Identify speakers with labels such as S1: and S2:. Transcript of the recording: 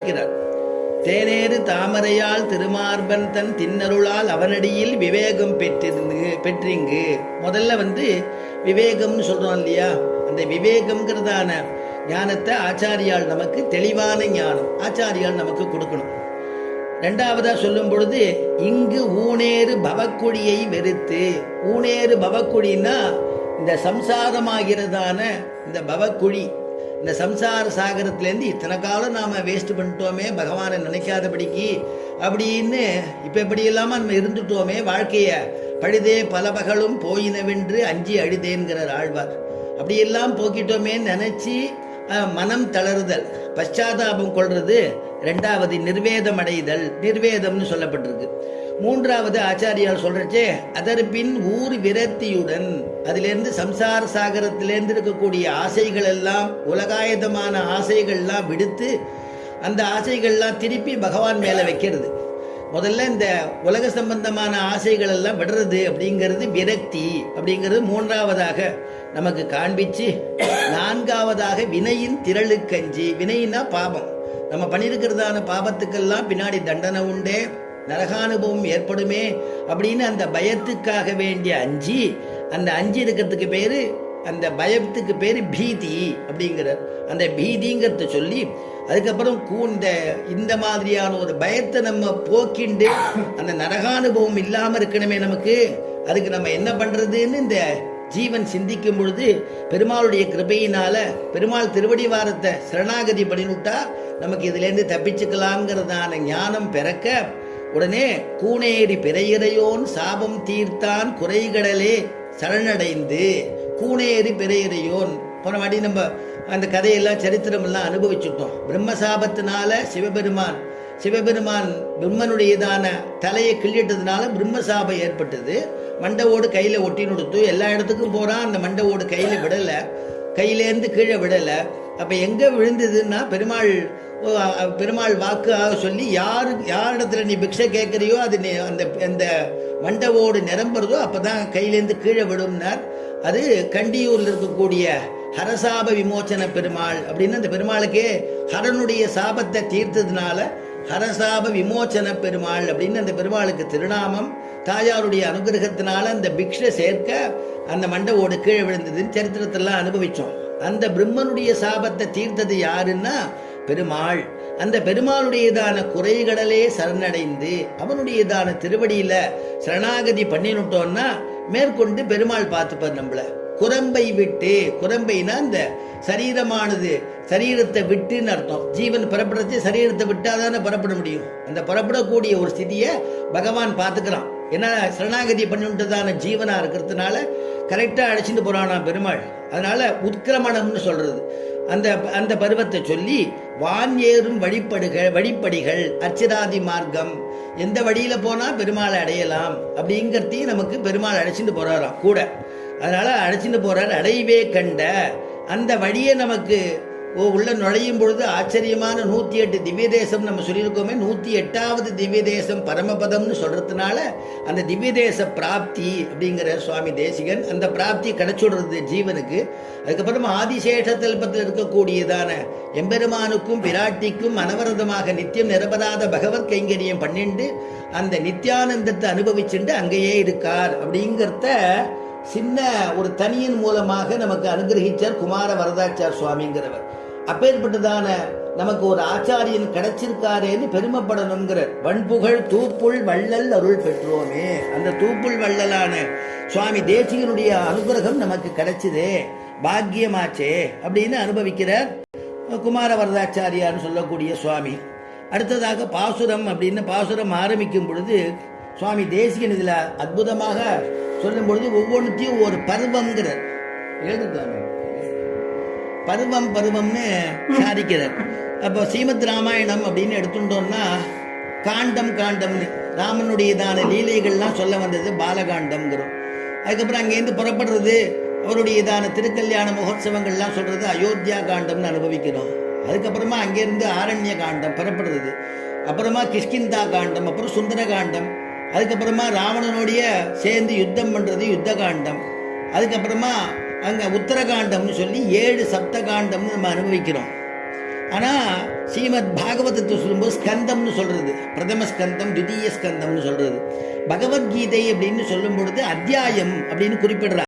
S1: தேனேறு தாமரையால் திருமார்பன் தன் தின்னருளால் அவனடியில் விவேகம் பெற்றிங்கு. முதல்ல விவேகம்னு சொல்றோம் இல்லையா, அந்த விவேகம்ங்கிறதான ஞானத்தை ஆச்சாரியால் நமக்கு தெளிவான ஞானம் ஆச்சாரியால் நமக்கு கொடுக்கணும். ரெண்டாவதா சொல்லும் பொழுது இங்கு ஊனேறு பவக்குழியை வெறுத்து. ஊனேறு பவக்குழின்னா இந்த சம்சாரமாகிறதான இந்த பவக்குழி, இந்த சம்சார சாகரத்திலேருந்து இத்தனை காலம் நாம் வேஸ்ட் பண்ணிட்டோமே, பகவானை நினைக்காதபடிக்கு அப்படின்னு இப்போ எப்படி இல்லாமல் நம்ம இருந்துட்டோமே, வாழ்க்கையை பழுதே பல பகலும் போயினவென்று அஞ்சி அழுதேன்கிறார் ஆழ்வார். அப்படியெல்லாம் போக்கிட்டோமேன்னு நினச்சி மனம் தளறுதல், பశ్చాத்தாபம் கொள்வது ரெண்டாவது நிர்வேதம் அடைதல், நிர்வேதம்னு சொல்லப்பட்டிருக்கு. மூன்றாவது ஆச்சாரியால் சொல்றச்சே அதற்பின் ஊர் விரத்தியுடன், அதிலிருந்து சம்சார சாகரத்திலேருந்து இருக்கக்கூடிய ஆசைகள் எல்லாம், உலகாயுதமான ஆசைகள்லாம் விடுத்து அந்த ஆசைகள்லாம் திருப்பி பகவான் மேல வைக்கிறது. முதல்ல இந்த உலக சம்பந்தமான ஆசைகள் எல்லாம் விடுறது அப்படிங்கிறது விரக்தி அப்படிங்கிறது மூன்றாவதாக நமக்கு காண்பிச்சு, நான்காவதாக வினையின் திரளுக்கஞ்சி. வினையினா பாபம், நம்ம பண்ணியிருக்கிறதான பாபத்துக்கெல்லாம் பின்னாடி தண்டனை உண்டே, நரகானுபவம் ஏற்படுமே அப்படின்னு அந்த பயத்துக்காக வேண்டிய அஞ்சி, அந்த அஞ்சு இருக்கிறதுக்கு பேரு, அந்த பயத்துக்கு பேரு பீதி அப்படிங்கிறார். அந்த பீதிங்கிறத சொல்லி அதுக்கப்புறம் இந்த மாதிரியான ஒரு பயத்தை நம்ம போக்கிண்டு அந்த நரகானுபவம் இல்லாம இருக்கணுமே நமக்கு, அதுக்கு நம்ம என்ன பண்றதுன்னு இந்த ஜீவன் சிந்திக்கும் பொழுது பெருமாளுடைய கிருபையினால பெருமாள் திருவடி வாரத்தை சரணாகதி பண்ணிவிட்டா நமக்கு இதுல இருந்து தப்பிச்சுக்கலாம்ங்கிறதான ஞானம் பிறக்க, உடனே கூனேறி பிறையிறையோன் சாபம் தீர்த்தான் குறைகடலே சரணடைந்து. கூனேறி பிறையிறையோன் போன வாடி நம்ம அந்த கதையெல்லாம் சரித்திரம் எல்லாம் அனுபவிச்சுட்டோம். பிரம்மசாபத்தினால சிவபெருமான் பிரம்மனுடையதான தலையை கிள்ளிட்டதுனால பிரம்மசாபம் ஏற்பட்டது. மண்டவோடு கையில ஒட்டி நொடுத்து எல்லா இடத்துக்கும் போறான், அந்த மண்டவோடு கையிலேருந்து கீழே விடல. அப்ப எங்க விழுந்ததுன்னா பெருமாள் வாக்கு ஆக சொல்லி, யாரிடத்துல நீ பிக்ஷை கேட்கறியோ அது அந்த மண்டவோடு நிரம்புறதோ அப்பதான் கையிலேருந்து கீழே விடும்னார். அது கண்டியூர்ல இருக்கக்கூடிய ஹரசாப விமோச்சன பெருமாள் அப்படின்னு அந்த பெருமாளுக்கே ஹரனுடைய சாபத்தை தீர்த்ததுனால ஹரசாப விமோச்சன பெருமாள் அப்படின்னு அந்த பெருமாளுக்கு திருநாமம். தாயாருடைய அனுகிரகத்தினால அந்த பிக்ஷை சேர்க்க அந்த மண்டவோடு கீழே விழுந்ததுன்னு சரித்திரத்தெல்லாம் அனுபவிச்சோம். அந்த பிரம்மனுடைய சாபத்தை தீர்த்தது யாருன்னா பெருமாள். அந்த பெருமாளுடையதான குறைகடலே சரணடைந்து அவனுடையதான திருவடியில சரணாகதி பண்ணினுட்டோம்னா மேற்கொண்டு பெருமாள் பார்த்துப்பார் நம்மள. குரம்பை விட்டு, குரம்பைனா அந்த சரீரமானது சரீரத்தை விட்டுன்னு அர்த்தம். ஜீவன் புறப்படுறது சரீரத்தை விட்டாதானே புறப்பட முடியும். அந்த புறப்படக்கூடிய ஒரு ஸ்திதியை பகவான் பார்த்துக்கிறான். ஏன்னா சரணாகதி பண்ணிவிட்டதான ஜீவனா இருக்கிறதுனால கரெக்டா அழைச்சிட்டு போறானா பெருமாள். அதனால உத்கிரமணம்னு சொல்றது அந்த பருவத்தை சொல்லி, வான் ஏறும் வழிப்படிகள் அர்ச்சிராதி மார்க்கம், எந்த வழியில போனா பெருமாளை அடையலாம் அப்படிங்கிறதையும் நமக்கு பெருமாள் அழைச்சிட்டு போறாராம் கூட. அதனால அழைச்சிட்டு போறார். அடைவே கண்ட அந்த வழியை நமக்கு உள்ள நுழையும் பொழுது ஆச்சரியமான 108 திவ்ய தேசம் நம்ம சொல்லியிருக்கோமே, 108வது திவ்ய தேசம் பரமபதம்னு சொல்றதுனால அந்த திவ்ய தேச பிராப்தி அப்படிங்கிற சுவாமி தேசிகன் அந்த பிராப்தி கிடைச்சுடுறது ஜீவனுக்கு. அதுக்கப்புறம் ஆதிசேஷ தல்பத்தில் இருக்கக்கூடியதான எம்பெருமானுக்கும் பிராட்டிக்கும் அனவரதமாக நித்தியம் நிரபராத பகவத் கைங்கரியம் பண்ணிண்டு அந்த நித்தியானந்தத்தை அனுபவிச்சுட்டு அங்கேயே இருக்கார் அப்படிங்கிறத சின்ன ஒரு தனியின் மூலமாக நமக்கு அனுகிரகிச்சார் குமார வரதாச்சார் சுவாமிங்கிறவர். அப்பேற்பட்டதான நமக்கு ஒரு ஆச்சாரியன் கிடைச்சிருக்காரேன்னு பெருமைப்படணுங்கிற வன்புகழ் தூப்புள் வள்ளல் அருள் பெற்றோமே. அந்த தூப்புள் வள்ளலான சுவாமி தேசிகனுடைய அனுகிரகம் நமக்கு கிடைச்சதே, பாக்கியமாச்சே அப்படின்னு அனுபவிக்கிறார் குமார வரதாச்சாரியான்னு சொல்லக்கூடிய சுவாமி. அடுத்ததாக பாசுரம் அப்படின்னு பாசுரம் ஆரம்பிக்கும் பொழுது சுவாமி தேசிகன் இதுல அற்புதமாக சொல்லும் பொழுது ஒவ்வொன்றுத்தையும் ஒரு பருவம்ங்கிறார். எழுதுதாங்க பருவம்னு சாதிக்கிறார். அப்போ ஸ்ரீமத் ராமாயணம் அப்படின்னு எடுத்துட்டோம்னா காண்டம்னு ராமனுடையதான லீலைகள்லாம் சொல்ல வந்தது பாலகாண்டம்ங்கிறோம். அதுக்கப்புறம் அங்கேருந்து புறப்படுறது அவருடையதான திருக்கல்யாண மகோத்சவங்கள்லாம் சொல்றது அயோத்தியா காண்டம்னு அனுபவிக்கிறோம். அதுக்கப்புறமா அங்கேருந்து ஆரண்ய காண்டம் புறப்படுறது, அப்புறமா கிஷ்கிந்தா காண்டம், அப்புறம் சுந்தர காண்டம், அதுக்கப்புறமா ராவணனுடைய சேர்ந்து யுத்தம் பண்றது யுத்த காண்டம், அதுக்கப்புறமா அங்க உத்தரகாண்டம்னு சொல்லி 7 சப்த காண்டம்னு நம்ம அனுபவிக்கிறோம். ஆனா ஸ்ரீமத் பாகவதத்தை சொல்லும்போது ஸ்கந்தம்னு சொல்றது, பிரதம ஸ்கந்தம், துதிய ஸ்கந்தம்னு சொல்றது. பகவத்கீதை அப்படின்னு சொல்லும் பொழுது அத்தியாயம் அப்படின்னு குறிப்பிடுறார்.